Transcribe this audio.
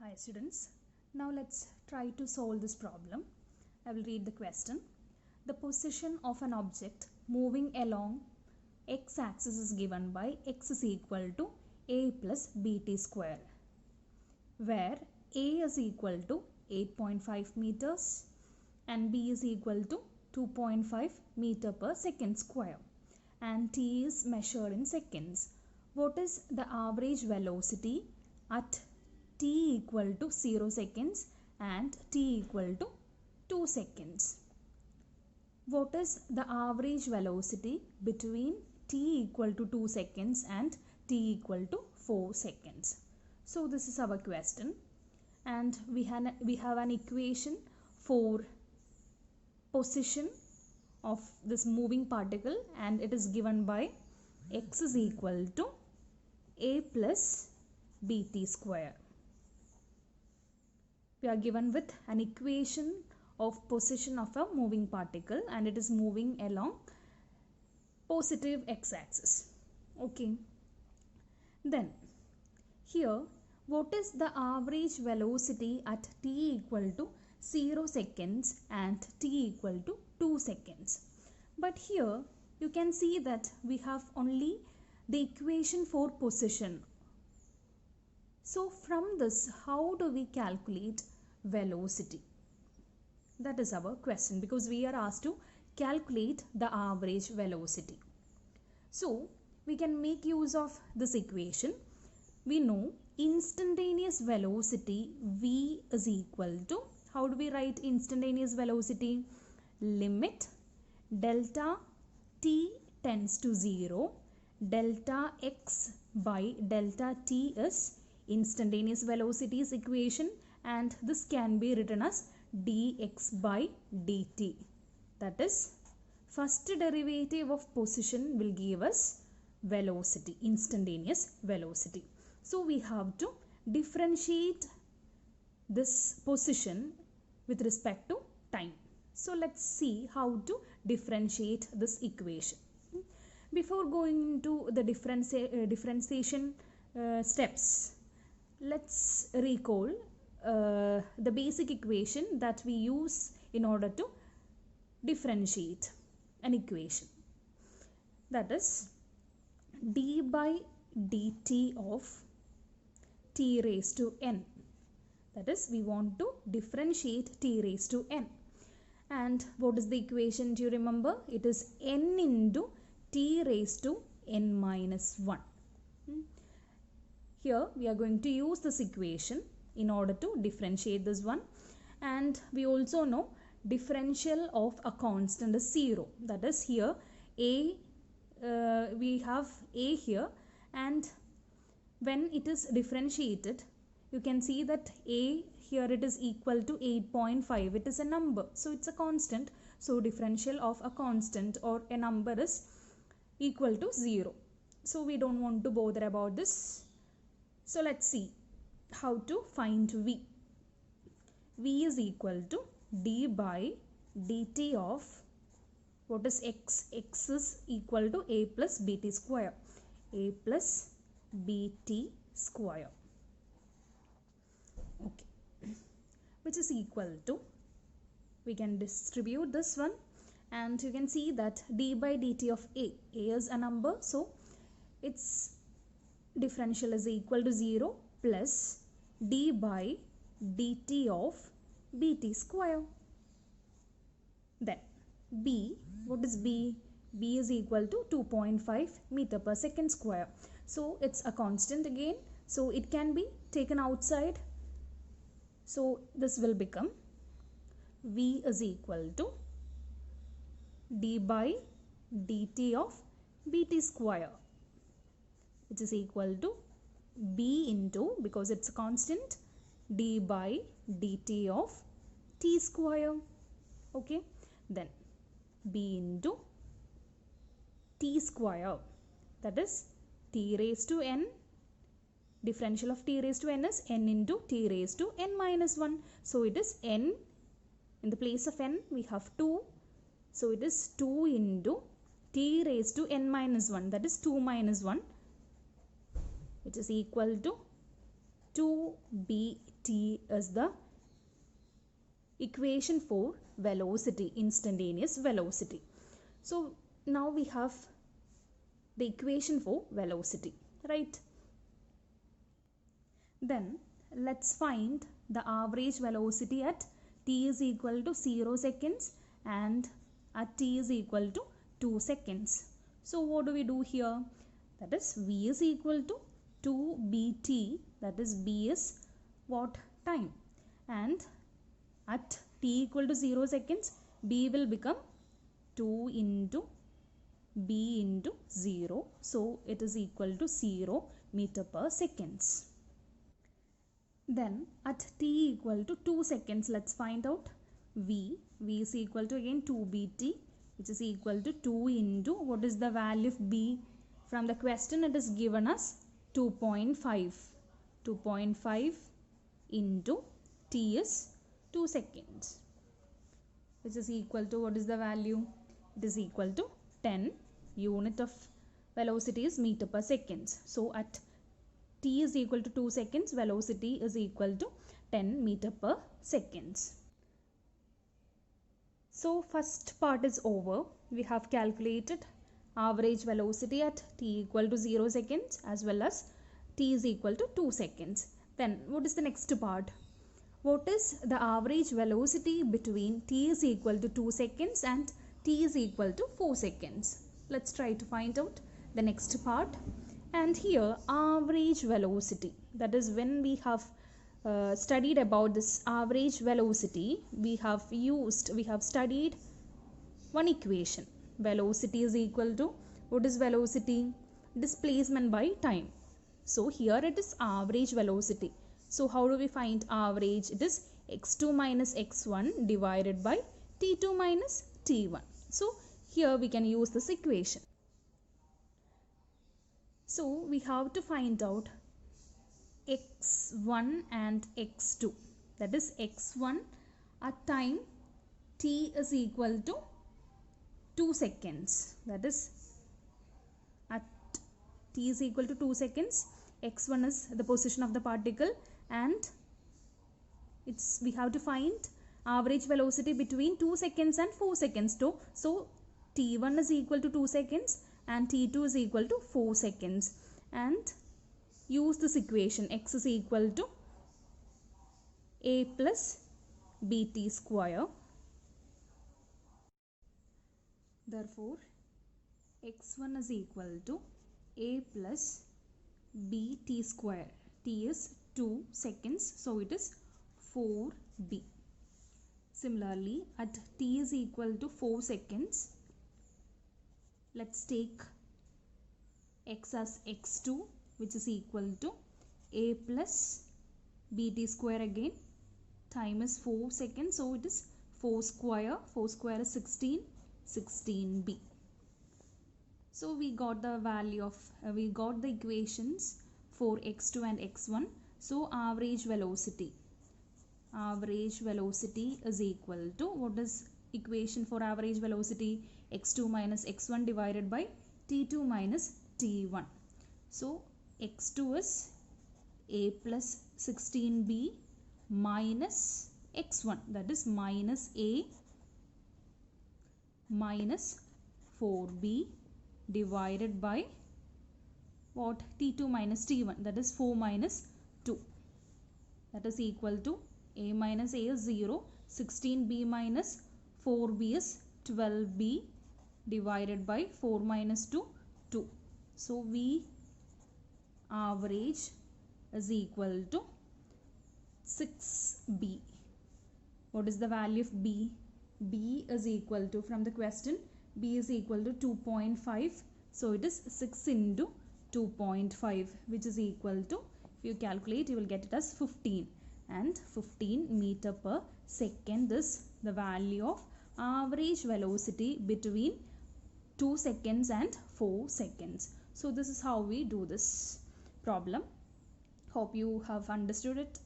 Hi students, now let's try to solve this problem. I will read the question. The position of an object moving along x-axis is given by x is equal to a plus bt square, where a is equal to 8.5 meters and b is equal to 2.5 meter per second square and t is measured in seconds. What is the average velocity at t equal to 0 seconds and t equal to 2 seconds? What is the average velocity between t equal to 2 seconds and t equal to 4 seconds? So this is our question, and we have an equation for position of this moving particle, and it is given by x is equal to a plus bt square. We are given with an equation of position of a moving particle, and it is moving along positive x-axis. Okay. Then here, what is the average velocity at t equal to 0 seconds and t equal to 2 seconds? But here you can see that we have only the equation for position. So from this, how do we calculate velocity? That is our question, because we are asked to calculate the average velocity. So we can make use of this equation. We know instantaneous velocity v is equal to, how do we write instantaneous velocity? Limit delta t tends to 0, delta x by delta t is instantaneous velocity's equation, and this can be written as dx by dt. That is, first derivative of position will give us velocity, instantaneous velocity. So we have to differentiate this position with respect to time. So let's see how to differentiate this equation. Before going into the differentiation steps, let's recall the basic equation that we use in order to differentiate an equation. That is d by dt of t raised to n. That is, we want to differentiate t raised to n. And what is the equation? Do you remember? It is n into t raised to n minus 1. Here we are going to use this equation in order to differentiate this one. And we also know differential of a constant is 0. That is, here a, we have a here, and when it is differentiated, you can see that a here it is equal to 8.5. It is a number, so it's a constant. So differential of a constant or a number is equal to 0. So we don't want to bother about this. So let's see how to find v. V is equal to d by dt of, what is x? X is equal to a plus bt square. A plus bt square. Okay. Which is equal to, we can distribute this one, and you can see that d by dt of a is a number, so its differential is equal to 0 plus d by dt of bt square. Then b, what is b? B is equal to 2.5 meter per second square. So it's a constant again, so it can be taken outside. So this will become v is equal to d by dt of bt square, which is equal to b into, because it's a constant, d by dt of t square. Okay, then b into t square, that is t raised to n. Differential of t raised to n is n into t raised to n minus 1. So it is n, in the place of n we have 2. So it is 2 into t raised to n minus 1, that is 2 minus 1, which is equal to 2bt is the equation for velocity, instantaneous velocity. So now we have the equation for velocity, right? Then let's find the average velocity at t is equal to 0 seconds and at t is equal to 2 seconds. So what do we do here? That is v is equal to 2bt, that is b is what? Time. And at t equal to 0 seconds, b will become 2 into b into 0. So it is equal to 0 meter per seconds. Then at t equal to 2 seconds, let's find out v. V is equal to again 2bt, which is equal to 2 into, what is the value of b? From the question it is given us 2.5. 2.5 into t is 2 seconds, which is equal to, what is the value? It is equal to 10. Unit of velocity is meter per seconds. So at t is equal to 2 seconds, velocity is equal to 10 meter per seconds. So first part is over. We have calculated average velocity at t equal to 0 seconds as well as t is equal to 2 seconds. Then what is the next part? What is the average velocity between t is equal to 2 seconds and t is equal to 4 seconds? Let's try to find out the next part. And here average velocity, that is when we have studied about this average velocity, we have studied one equation. Velocity is equal to, what is velocity? Displacement by time. So here it is average velocity. So how do we find average? It is x2 minus x1 divided by t2 minus t1. So here we can use this equation. So we have to find out x1 and x2. That is x1 at time t is equal to 2 seconds. That is at t is equal to 2 seconds. X1 is the position of the particle and we have to find average velocity between 2 seconds and 4 seconds. So t1 is equal to 2 seconds and t2 is equal to 4 seconds, and use this equation. X is equal to a plus bt square. Therefore x1 is equal to a plus bt square. T is 2 seconds, so it is 4b. Similarly, at t is equal to 4 seconds, let's take x as x2, which is equal to a plus bt square again. Time is 4 seconds, so it is 4 square. 4 square is 16, 16b. So we got the value of, we got the equations for x2 and x1. So average velocity is equal to, what is equation for average velocity? x2 minus x1 divided by t2 minus t1. So x2 is a plus 16b minus x1, that is minus a minus 4b divided by what? t2 minus t1, that is 4 minus 2. That is equal to a minus a is 0, 16b minus 4b is 12b divided by 4 minus 2, 2. So V average is equal to 6b. What is the value of b? B is equal to, from the question, b is equal to 2.5. So it is 6 into 2.5, which is equal to, if you calculate, you will get it as 15. And 15 meter per second is the value of average velocity between 2 seconds and 4 seconds. So this is how we do this problem. Hope you have understood it.